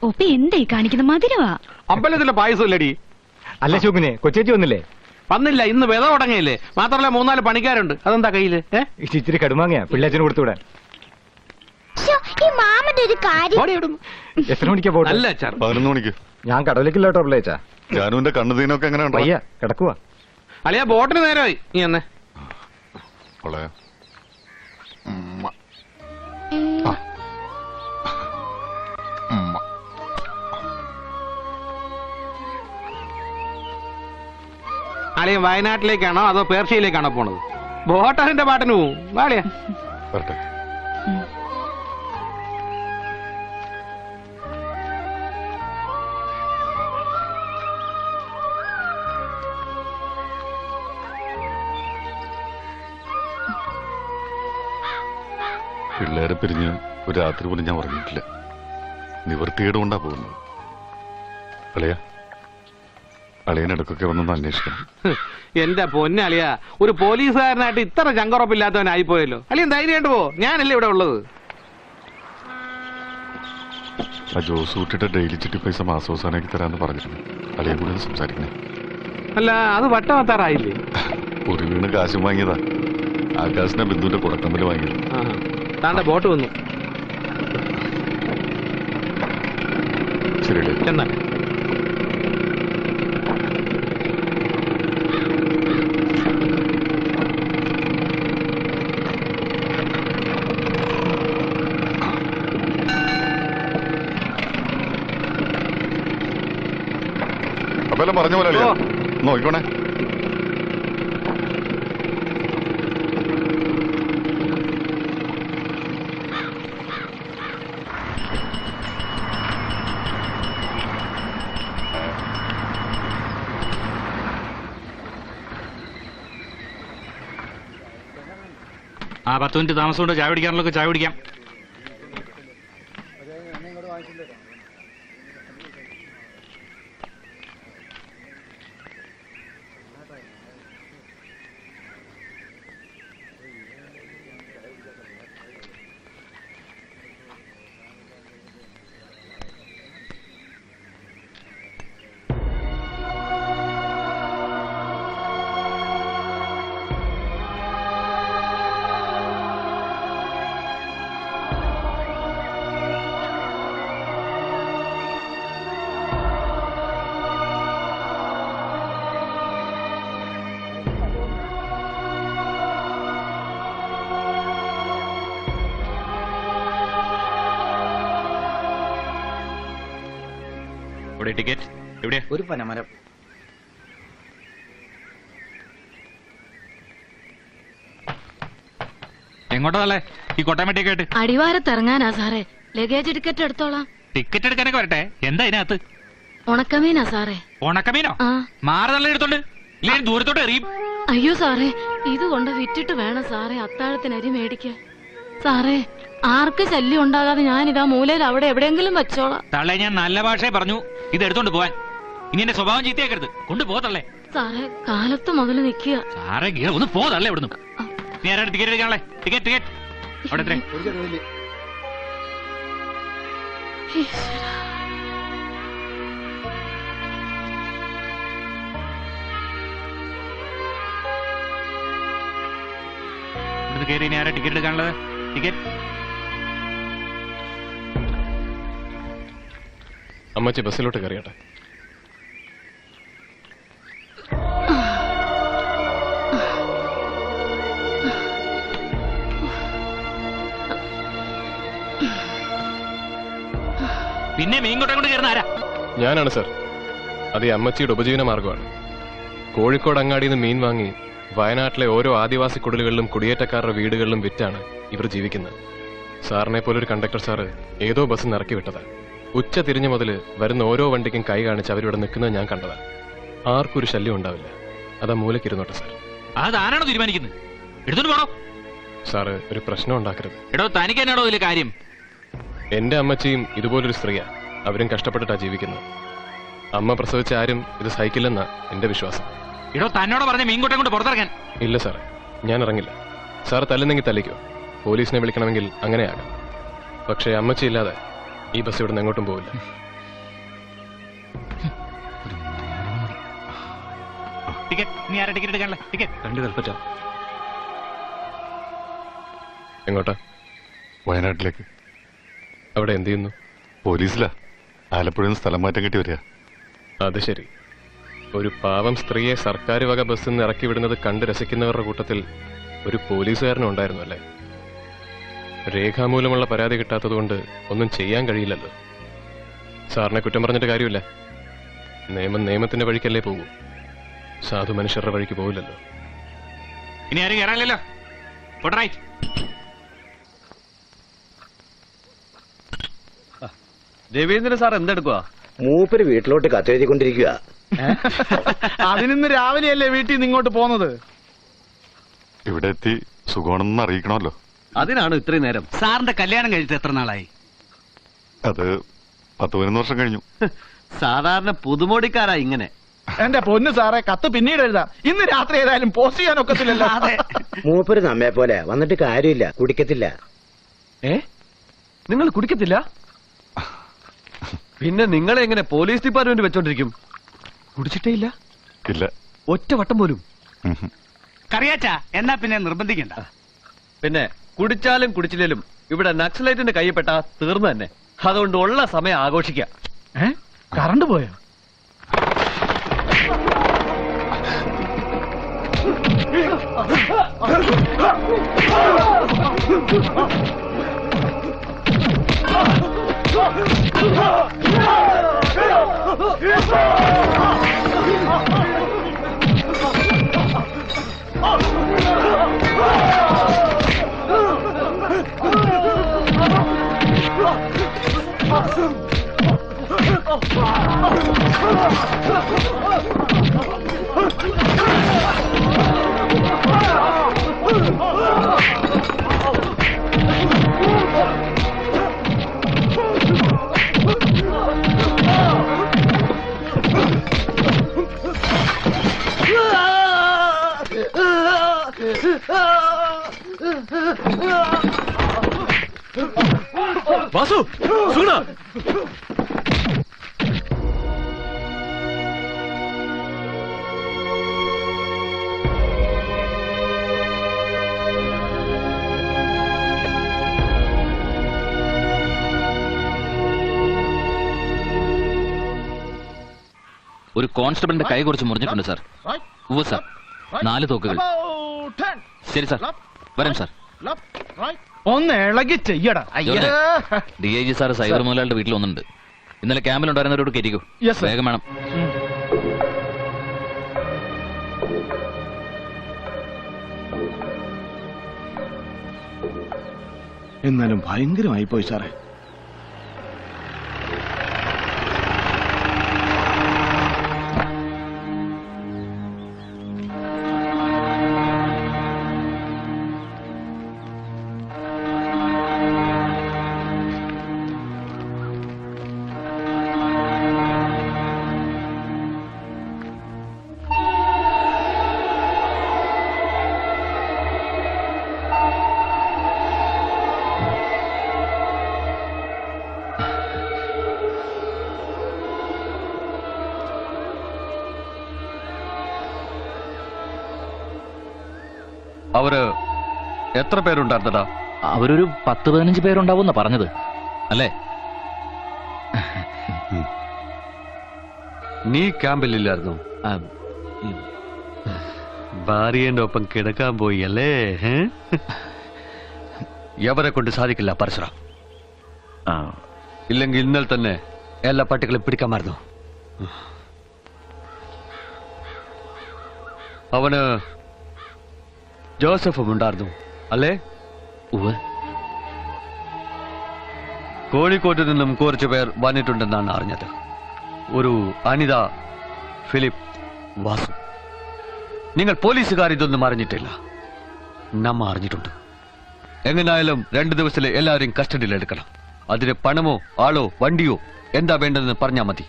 ഒപ്പ എന്തായി കാണിക്കുന്ന മധുരവാ. അമ്പലത്തിലെ പായസം ഇല്ലടി. അല്ല ശോഭിനെ, കൊച്ചേച്ചി വന്നില്ലേ? വന്നില്ല, ഇന്ന് വിത തുടങ്ങിയില്ലേ. മാത്രമല്ല 3-4 പണിക്കാരുണ്ട്. അതെന്താ കയ്യില്? ഇച്ചിരി കടുമാങ്ങയാ പിള്ളേച്ചന് കൊടുത്തുവിടാൻ. എത്ര മണിക്കാ പോട്ടെ? അല്ല 11 മണിക്ക്. ഞാൻ കടവിലേക്കില്ല കേട്ടോ പിള്ളേച്ചാ. ജാനുവിന്റെ കണ്ണുതീനൊക്കെ എങ്ങനെയുണ്ടോ? പയ്യ കിടക്കുവാ. അളിയാ ബോട്ടിന് നേരമായി. നീ എന്നെ അളിയൻ വയനാട്ടിലേക്കാണോ അതോ പേർഷ്യയിലേക്കാണോ പോണത്? ബോട്ടറിന്റെ പാട്ടിന് പോവും. വാളിയാ വരട്ടെ. പിള്ളേരെ പിരിഞ്ഞ് ഒരു രാത്രി പോലും ഞാൻ ഉറങ്ങിയിട്ടില്ല. നിവൃത്തികേട് കൊണ്ടാ പോകുന്നത്. അളിയനിടക്കൊക്കെ വന്നൊന്ന് അന്വേഷിക്കണം. എന്റെ പൊന്നളിയ, ഒരു പോലീസുകാരനായിട്ട് ഇത്ര ചങ്കുറപ്പില്ലാത്തവനായി പോയല്ലോ. അളിയൻ ധൈര്യമായിട്ട് പോ, ഞാനല്ലേ ഇവിടെ ഉള്ളത്. ആ ജോസ് കൂട്ടിട്ട് ഡെയിലി ചിട്ടി പൈസ മാസവസാനാക്കി തരാന്ന് പറഞ്ഞിട്ടുണ്ട്. അളിയെ കൂടി ഒന്ന് സംസാരിക്കണേ. അല്ല, അത് വട്ടവത്താറായില്ലേ? ഒരു വീണ് കാശും വാങ്ങിയതാ. ആകാശിനെ ബിന്ദുവിന്റെ കുടക്കമ്പല് വാങ്ങിയത്. താണ്ട ബോട്ട് വന്നു. ശരിയല്ലേ? ചെന്നാ അപ്പൊ എല്ലാം പറഞ്ഞ പോലെ നോക്കിക്കോണേ. ആ 10 മിനിറ്റ് താമസം കൊണ്ട് ചായ പിടിക്കാനുള്ളൊക്കെ ചായ പിടിക്കാം. ടിക്കറ്റ് എവിടെയാ? ഒരു പനമരം. എങ്ങോട്ടല്ലേ ഈ കോട്ടയമ്മട്ടിയൊക്കെ ആയിട്ട്? അടിവാരത്തിറങ്ങാനാ സാറേ. ലഗേജ് ടിക്കറ്റ് എടുത്തോളാം. ടിക്കറ്റ് എടുക്കാനൊക്കെ വരട്ടെ. എന്താ ഇതിനകത്ത്? ഉണക്കമീനാ സാറേ. ഉണക്കമീനോ? മാറി നല്ല എടുത്തോണ്ട് ഇല്ലെങ്കിൽ ദൂരത്തോട്ട് എറിയും. അയ്യോ സാറേ, ഇത് കൊണ്ട് വിറ്റിട്ട് വേണം സാറേ അത്താഴത്തിന് അരി മേടിക്കാൻ. സാറേ, ആർക്ക് ശല്യം ഉണ്ടാകാതെ ഞാനിതാ മൂലയിൽ അവിടെ എവിടെയെങ്കിലും വെച്ചോളാം. തള്ളേ, ഞാൻ നല്ല ഭാഷയെ പറഞ്ഞു ഇത് എടുത്തോണ്ട് പോവാൻ. ഇനി എന്റെ സ്വഭാവം ചീത്തയാക്കരുത്. കൊണ്ടുപോകത്തള്ളേ. സാറേ, കാലത്ത് മുതൽ നിൽക്കുക. സാറേ ഗീറ ഒന്ന് പോതല്ലേ ഇവിടുന്ന്. നീ ആരാണ് ടിക്കറ്റ് എടുക്കാനല്ലേ? ടിക്കറ്റ് അവിടെ എത്ര? ഇവിടുന്ന് കയറി ഇനി ആരാ ടിക്കറ്റ് എടുക്കാനുള്ളത്? ടിക്കറ്റ് അമ്മച്ചി ബസ്സിലോട്ട് കയറിയട്ടെ. പിന്നെ മീൻകൊട്ടം കൊണ്ട് കയറുന്ന ആരാ? ഞാനാണ് സർ. അത് ഈ അമ്മച്ചിയുടെ ഉപജീവന മാർഗമാണ്. കോഴിക്കോട് അങ്ങാടിയിൽ നിന്ന് മീൻ വാങ്ങി വയനാട്ടിലെ ഓരോ ആദിവാസി കുടിലുകളിലും കുടിയേറ്റക്കാരുടെ വീടുകളിലും വിറ്റാണ് ഇവർ ജീവിക്കുന്നത്. സാറിനെ പോലൊരു കണ്ടക്ടർ സാറ് ഏതോ ബസ് ഇറക്കി വിട്ടതാ. ഉച്ച തിരിഞ്ഞു മുതൽ വരുന്ന ഓരോ വണ്ടിക്കും കൈ കാണിച്ച് അവരിവിടെ നിൽക്കുന്നത് ഞാൻ കണ്ടതാ. ആർക്കും ഒരു ശല്യം ഉണ്ടാവില്ല. അതാ മൂലക്കിരുന്നോട്ടെ സാർ. അതാരാണോ തീരുമാനിക്കുന്നത്? എടുത്തോണ്ട് പോണോ? സാറ് ഒരു പ്രശ്നം ഉണ്ടാക്കരുത്. എടോ, തനിക്ക് എന്നാണോ ഇതിൽ കാര്യം? എന്റെ അമ്മച്ചിയും ഇതുപോലൊരു സ്ത്രീയാ. അവരും കഷ്ടപ്പെട്ടിട്ടാ ജീവിക്കുന്നത്. അമ്മ പ്രസവിച്ച ആരും ഇത് സഹിക്കില്ലെന്നാ എന്റെ വിശ്വാസം. എടോ, തന്നോട് പറഞ്ഞ മീൻകൊട്ടം കൊണ്ട് പുറത്തിറങ്ങാൻ. ഇല്ല സാറേ, ഞാൻ ഇറങ്ങില്ല. സാർ തല്ലുന്നെങ്കിൽ തല്ലിക്കോ. പോലീസിനെ വിളിക്കണമെങ്കിൽ അങ്ങനെയാകാം. പക്ഷേ അമ്മച്ചി ഇല്ലാതെ ഈ ബസ് ഇവിടെ നിന്ന് എങ്ങോട്ടും പോവില്ല. ടിക്കറ്റ് നീ ആരാ ടിക്കറ്റ് എടുക്കാനുള്ള ടിക്കറ്റ് രണ്ട് കൽപ്പറ്റ. എങ്ങോട്ടാ? വയനാട്ടിലേക്ക്. അവിടെ എന്ത് ചെയ്യുന്നു? പോലീസിലാ. ആലപ്പുഴയിൽ നിന്ന് സ്ഥലം മാറ്റം കിട്ടി വരിക. അത് ശരി. ഒരു പാവം സ്ത്രീയെ സർക്കാർ വക ബസ്സിൽ നിന്ന് ഇറക്കി വിടുന്നത് കണ്ട് രസിക്കുന്നവരുടെ കൂട്ടത്തിൽ ഒരു പോലീസുകാരനും ഉണ്ടായിരുന്നു അല്ലേ? രേഖാമൂലമുള്ള പരാതി കിട്ടാത്തത് കൊണ്ട് ഒന്നും ചെയ്യാൻ കഴിയില്ലല്ലോ. സാറിനെ കുറ്റം പറഞ്ഞിട്ട് കാര്യമില്ല. നിയമം നിയമത്തിന്റെ വഴിക്കല്ലേ പോകൂ, സാധു മനുഷ്യരുടെ വഴിക്ക് പോകില്ലല്ലോ. ഇനി ആരും കയറാനില്ലല്ലോ. റൈറ്റ്. രവീന്ദ്രൻ സാർ എന്തെടുക്കുക? മൂപ്പര് വീട്ടിലോട്ട് കത്തെഴുതിക്കൊണ്ടിരിക്കുക. അതിനിന്ന് രാവിലെയല്ലേ വീട്ടിൽ നിന്ന് ഇങ്ങോട്ട് പോന്നത്? ഇവിടെ എത്തി സുഖമാണെന്ന് അറിയിക്കണമല്ലോ. അതിനാണ് ഇത്രയും നേരം. സാറിന്റെ കല്യാണം കഴിച്ചിട്ട് എത്ര നാളായി? അത് 10-11 വർഷം കഴിഞ്ഞു. സാധാരണ പുതുമോടിക്കാരാ ഇങ്ങനെ. എന്റെ പൊന്നു സാറേ, കത്ത് പിന്നീട് എഴുതാം. ഇന്ന് രാത്രി ഏതായാലും പോസ്റ്റ് ചെയ്യാൻ ഒക്കത്തില്ലല്ലോ. മൂപ്പര് നമ്മെ പോലെ വന്നിട്ട് കാര്യമില്ല, കുടിക്കത്തില്ല. നിങ്ങൾ കുടിക്കത്തില്ല? പിന്നെ നിങ്ങളെ എങ്ങനെ പോലീസ് ഡിപ്പാർട്ട്മെന്റ് വെച്ചോണ്ടിരിക്കും? കുടിച്ചിട്ടേ ഇല്ല? ഇല്ല. ഒറ്റ വട്ടം പോലും? കറിയാച്ചാ എന്നാ പിന്നെ നിർബന്ധിക്കണ്ട. പിന്നെ കുടിച്ചാലും കുടിച്ചില്ലേലും ഇവിടെ നക്സലൈറ്റിന്റെ കയ്യിൽപ്പെട്ട തീർന്നു തന്നെ. അതുകൊണ്ട് ഉള്ള സമയം ആഘോഷിക്കാം. കറണ്ട് പോയോ? വാസു, സുഗുണ, ഒരു കോൺസ്റ്റബിളിന്റെ കൈ കുറച്ച് മുറിഞ്ഞിട്ടുണ്ട് സാർ. ഉവ്വ് സാർ, 4 തോക്കുകൾ. ശരി സാർ, വരാം സാർ. ഒന്ന് ഇളകി ചെയ്യടാ. DIG സാർ സൈബർ മുതലാളിയുടെ വീട്ടിൽ ഒന്നുണ്ട്. ഇന്നലെ ക്യാമ്പിലുണ്ടായിരുന്നവരോട് കയറ്റിക്കോ. വേഗം വേണം. എന്നാലും ഭയങ്കരമായി പോയി സാറേ. അവര് എത്ര പേരുണ്ടായിരുന്നടാ? അവരൊരു 10-15 പേരുണ്ടാവുന്ന പറഞ്ഞത് അല്ലേ? നീ ക്യാമ്പിലില്ലായിരുന്നു? ഭാര്യന്റെ ഒപ്പം കിടക്കാൻ പോയി അല്ലേ? എവരെ കൊണ്ട് സാധിക്കില്ല പരശുറാം. ഇല്ലെങ്കിൽ ഇന്നലെ തന്നെ എല്ലാ പട്ടികളും പിടിക്കാമായിരുന്നു. അവന് ജോസഫും ഉണ്ടായിരുന്നു അല്ലേ? കോഴിക്കോട്ട് നിന്നും കുറച്ചു പേർ വന്നിട്ടുണ്ടെന്നാണ് അറിഞ്ഞത്. ഒരു അനിത, ഫിലിപ്പ്, വാസു. നിങ്ങൾ പോലീസുകാർ ഇതൊന്നും അറിഞ്ഞിട്ടില്ല, നമ്മ അറിഞ്ഞിട്ടുണ്ട്. എങ്ങനായാലും 2 ദിവസത്തില് എല്ലാവരെയും കസ്റ്റഡിയിൽ എടുക്കണം. അതിന് പണമോ ആളോ വണ്ടിയോ എന്താ വേണ്ടതെന്ന് പറഞ്ഞാൽ മതി,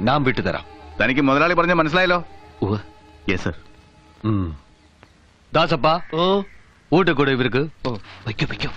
നാം വിട്ടുതരാം. തനിക്ക് മുതലാളി പറഞ്ഞ മനസ്സിലായല്ലോ? Yes sir. ദാസപ്പ, ഊട്ട് കൂടെ ഇവർക്ക്. വയ്ക്കോ